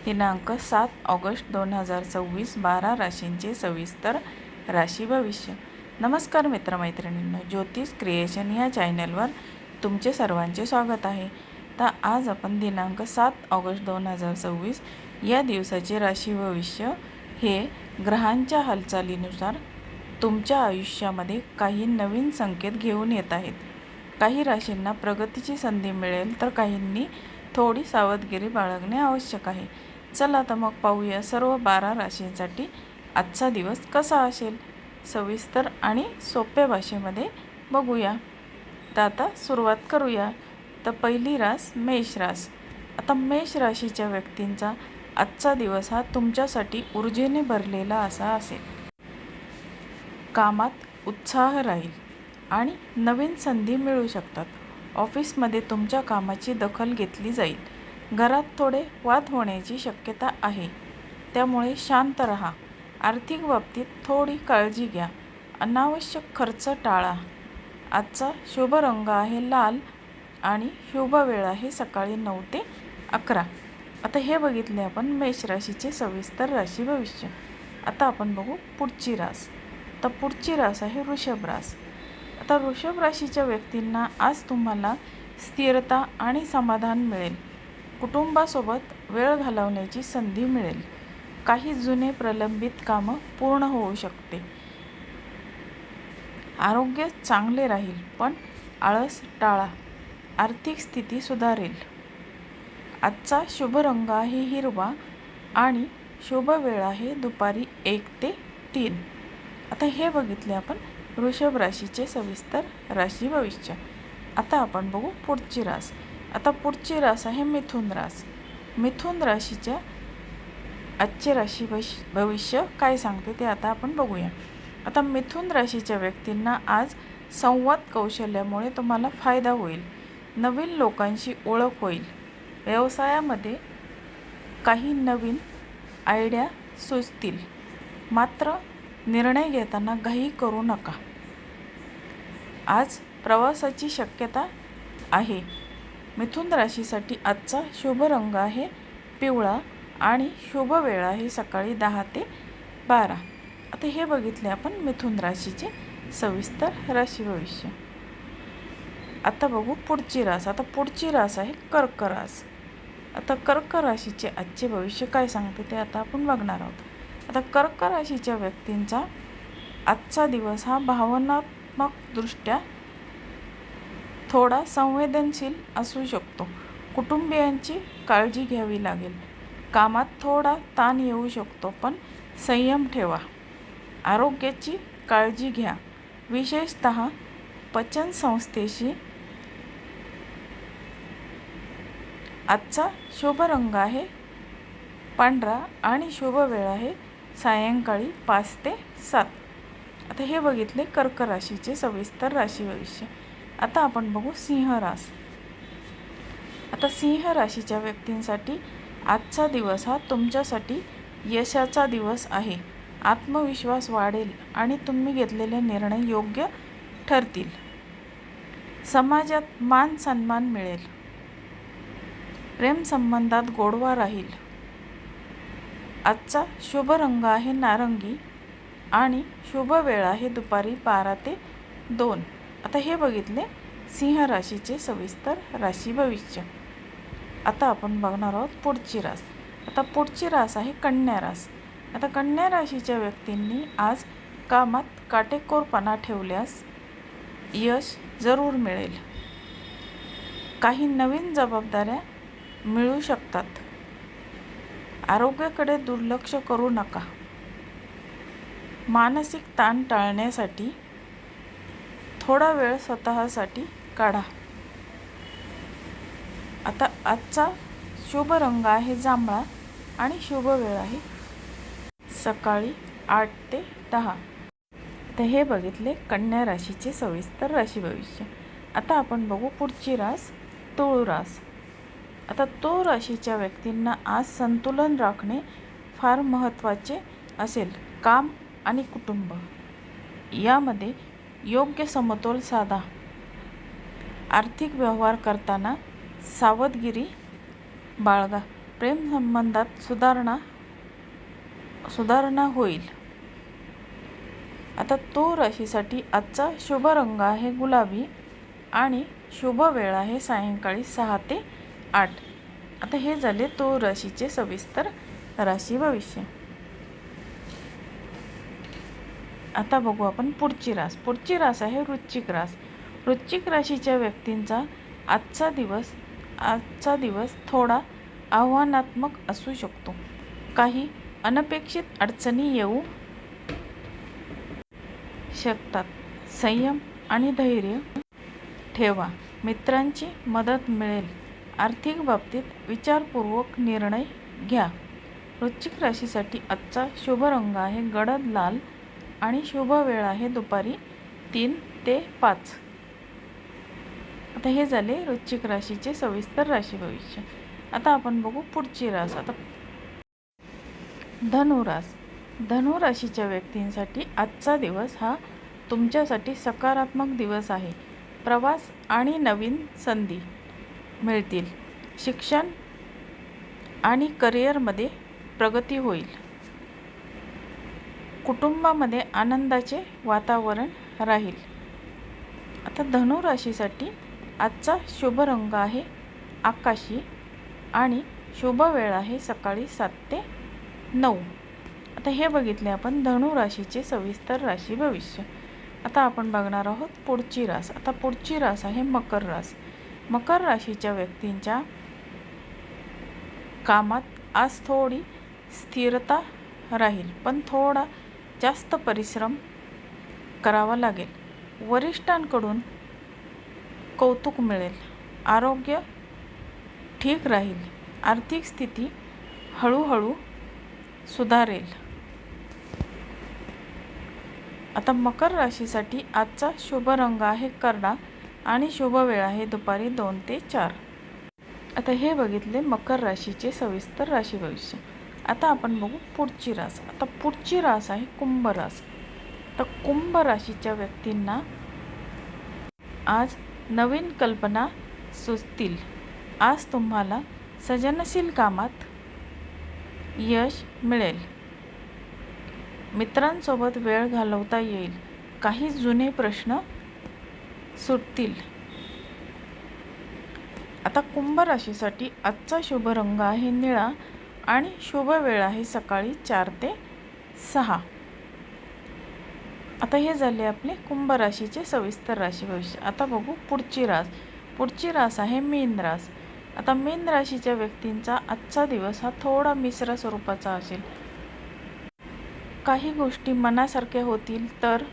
दिनांक 7 ऑगस्ट 2024 12 राशींचे सविस्तर राशी भविष्य. नमस्कार मित्रमैत्रिणींनो, ज्योतिष क्रिएशन या चॅनलवर तुमचे सर्वांचे स्वागत आहे. तर आज आपण दिनांक 7 ऑगस्ट 2024 या दिवसाचे राशी भविष्य हे ग्रहांच्या हालचालीनुसार तुमच्या आयुष्यामध्ये काही नवीन संकेत घेऊन येत आहेत. काही राशींना प्रगतीची संधी मिळेल तर काहींनी थोडी सावधगिरी बाळगणे आवश्यक आहे. चला तर मग पाहूया सर्व 12 राशींसाठी आजचा दिवस कसा असेल. सविस्तर आणि सोप्या भाषेमध्ये बघूया. तर आता सुरुवात करूया. तर पहिली रास मेष रास. आता मेष राशीच्या व्यक्तींचा आजचा दिवस हा तुमच्यासाठी ऊर्जेने भरलेला असा असेल. कामात उत्साह राहील आणि नवीन संधी मिळू शकतात. ऑफिसमध्ये तुमच्या कामाची दखल घेतली जाईल. घरात थोडे वाद होण्याची शक्यता आहे, त्यामुळे शांत रहा. आर्थिक बाबतीत थोडी काळजी घ्या. अनावश्यक खर्च टाळा. आजचा शुभ रंग आहे लाल आणि शुभ वेळ आहे सकाळी 9 ते 11. आता हे बघितले आपण मेष राशीचे सविस्तर राशी भविष्य. आता आपण बघू पुढची रास. तर पुढची रास आहे वृषभ रास. आता वृषभ राशीच्या व्यक्तींना आज तुम्हाला स्थिरता आणि समाधान मिळेल. कुटुंबासोबत वेळ घालवण्याची संधी मिळेल. काही जुने प्रलंबित कामं पूर्ण होऊ शकते. आरोग्य चांगले राहील, पण आळस टाळा. आर्थिक स्थिती सुधारेल. आजचा शुभ रंग आहे हिरवा आणि शुभ वेळ आहे दुपारी 1 ते 3. आता हे बघितले आपण वृषभ राशीचे सविस्तर राशी भविष्य. आता आपण बघू पुढची रास. आता पुढची रास आहे मिथुन रास. मिथुन राशीच्या आजचे राशी भविष्य काय सांगते ते आता आपण बघूया. आता मिथुन राशीच्या व्यक्तींना आज संवाद कौशल्यामुळे तुम्हाला फायदा होईल. नवीन लोकांशी ओळख होईल. व्यवसायामध्ये काही नवीन आयडिया सुचतील, मात्र निर्णय घेताना घाई करू नका. आज प्रवासाची शक्यता आहे. मिथुन राशीसाठी आजचा शुभ रंग आहे पिवळा आणि शुभ वेळ आहे सकाळी 10 ते 12. आता हे बघितले आपण मिथुन राशीचे सविस्तर राशी भविष्य. आता बघू पुढची रास. आता पुढची रास आहे कर्क रास. आता कर्क राशीचे आजचे भविष्य काय सांगते ते आता आपण बघणार आहोत. आता कर्क राशीच्या व्यक्तींचा आजचा दिवस हा भावनात्मकदृष्ट्या थोडा संवेदनशील असू शकतो. कुटुंबियांची काळजी घ्यावी लागेल. कामात थोडा ताण येऊ शकतो, पण संयम ठेवा. आरोग्याची काळजी घ्या, विशेषतः पचनसंस्थेशी. आजचा शुभ रंग आहे पांढरा आणि शुभ वेळ आहे सायंकाळी 5 ते 7. आता हे बघितले कर्क राशीचे सविस्तर राशी भविष्य. आता आपण बघू सिंह रास. आता सिंह राशीच्या व्यक्तींसाठी आजचा दिवस हा तुमच्यासाठी यशाचा दिवस आहे. आत्मविश्वास वाढेल आणि तुम्ही घेतलेले निर्णय योग्य ठरतील. समाजात मान सन्मान मिळेल. प्रेमसंबंधात गोडवा राहील. आजचा शुभ रंग आहे नारंगी आणि शुभ वेळ आहे दुपारी 12 ते 2. आता हे बघितले सिंह राशीचे सविस्तर राशी भविष्य. आता आपण बघणार आहोत पुढची रास. आता पुढची रास आहे कन्या रास. आता कन्या राशीच्या व्यक्तींनी आज कामात काटेकोरपणा ठेवल्यास यश जरूर मिळेल. काही नवीन जबाबदाऱ्या मिळू शकतात. आरोग्याकडे दुर्लक्ष करू नका. मानसिक ताण टाळण्यासाठी थोडा वेळ स्वतःसाठी काढा. आता आजचा शुभ रंग आहे जांभळा आणि शुभ वेळ आहे सकाळी 8 ते 10. तर हे बघितले कन्या राशीचे सविस्तर राशी भविष्य. आता आपण बघू पुढची रास तुळ रास. आता तुळ राशीच्या व्यक्तींना आज संतुलन राखणे फार महत्त्वाचे असेल. काम आणि कुटुंब यामध्ये योग्य समतोल साधा. आर्थिक व्यवहार करताना सावधगिरी बाळगा. प्रेम संबंधात सुधारणा होईल. आता तुळ राशीसाठी आजचा शुभ रंग आहे गुलाबी आणि शुभ वेळ आहे सायंकाळी 6 ते 8. आता हे झाले तुळ राशीचे सविस्तर राशी भविष्य. आता बघू आपण पुढची रास. पुढची रास आहे वृश्चिक रास. वृश्चिक राशीच्या व्यक्तींचा आजचा दिवस थोडा आव्हानात्मक असू शकतो. काही अनपेक्षित अडचणी येऊ शकतात. संयम आणि धैर्य ठेवा. मित्रांची मदत मिळेल. आर्थिक बाबतीत विचारपूर्वक निर्णय घ्या. वृश्चिक राशीसाठी आजचा शुभ रंग आहे गडद लाल आणि शुभ वेळ आहे दुपारी 3 ते 5. आता हे झाले वृश्चिक राशीचे सविस्तर राशी भविष्य. आता आपण बघू पुढची रास. आता धनुरास. धनुराशीच्या व्यक्तींसाठी आजचा दिवस हा तुमच्यासाठी सकारात्मक दिवस आहे. प्रवास आणि नवीन संधी मिळतील. शिक्षण आणि करिअरमध्ये प्रगती होईल. कुटुंबामध्ये आनंदाचे वातावरण राहील. आता धनुराशीसाठी आजचा शुभ रंग आहे आकाशी आणि शुभ वेळ आहे सकाळी 7 ते 9. आता हे बघितले आपण धनुराशीचे सविस्तर राशी भविष्य. आता आपण बघणार आहोत पुढची रास. आता पुढची रास आहे मकर रास. मकर राशीच्या व्यक्तींच्या कामात आज थोडी स्थिरता राहील, पण थोडा जास्त परिश्रम करावा लागेल. वरिष्ठांकडून कौतुक मिळेल. आरोग्य ठीक राहील. आर्थिक स्थिती हळूहळू सुधारेल. आता मकर राशीसाठी आजचा शुभ रंग आहे करडा आणि शुभ वेळ आहे दुपारी 2 ते 4. आता हे बघितले मकर राशीचे सविस्तर राशी भविष्य. आता आपण बघू पुढची रास. आता पुढची रास आहे कुंभ रास. तर कुंभ राशीच्या व्यक्तींना आज नवीन कल्पना सुचतील. आज तुम्हाला सृजनशील कामात यश मिळेल. मित्रांसोबत वेळ घालवता येईल. काही जुने प्रश्न सुटतील. आता कुंभ राशीसाठी आजचा शुभ रंग आहे निळा आणि शुभ वेळ आहे सकाळी 4 ते 6. आता हे झाले आपले कुंभ राशीचे सविस्तर राशी भविष्य. आता बघू पुढची रास. पुढची रास आहे मीन रास. आता मीन राशीच्या व्यक्तींचा आजचा दिवस हा थोडा मिश्र स्वरूपाचा असेल. काही गोष्टी मनासारख्या होतील तर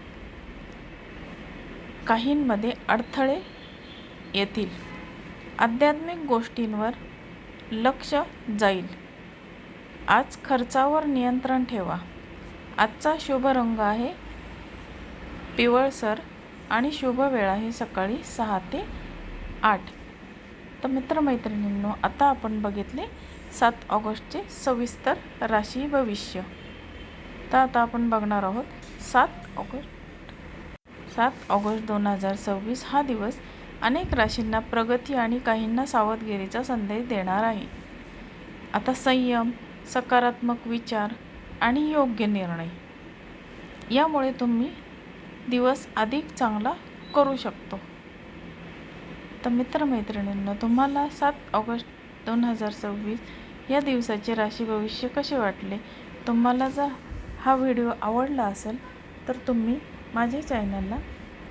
काहींमध्ये अडथळे येतील. आध्यात्मिक गोष्टींवर लक्ष जाईल. आज खर्चावर नियंत्रण ठेवा. आजचा शुभ रंग आहे पिवळसर आणि शुभ वेळ आहे सकाळी 6 ते 8. तर मित्रमैत्रिणींनो, आता आपण बघितले 7 ऑगस्टचे सविस्तर राशी भविष्य. तर आता आपण बघणार आहोत 7 ऑगस्ट 2026 हा दिवस अनेक राशींना प्रगती आणि काहींना सावधगिरीचा संदेश देणार आहे. आता संयम, सकारात्मक विचार आणि योग्य निर्णय यामुळे तुम्ही दिवस अधिक चांगला करू शकतो. तर मित्रमैत्रिणींनो, तुम्हाला 7 ऑगस्ट 2026 या दिवसाचे राशी भविष्य कसे वाटले? तुम्हाला जर हा व्हिडिओ आवडला असेल तर तुम्ही माझ्या चॅनलला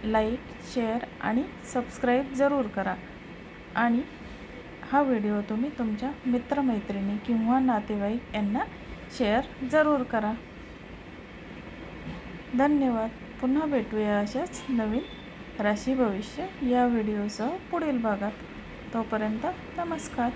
लाईक, शेअर आणि सबस्क्राईब जरूर करा. आणि हा व्हिडिओ तुम्ही तुमच्या मित्रमैत्रिणी किंवा नातेवाईक यांना शेअर जरूर करा. धन्यवाद. पुन्हा भेटूया अशाच नवीन राशी भविष्य या व्हिडिओसह पुढील भागात. तोपर्यंत नमस्कार.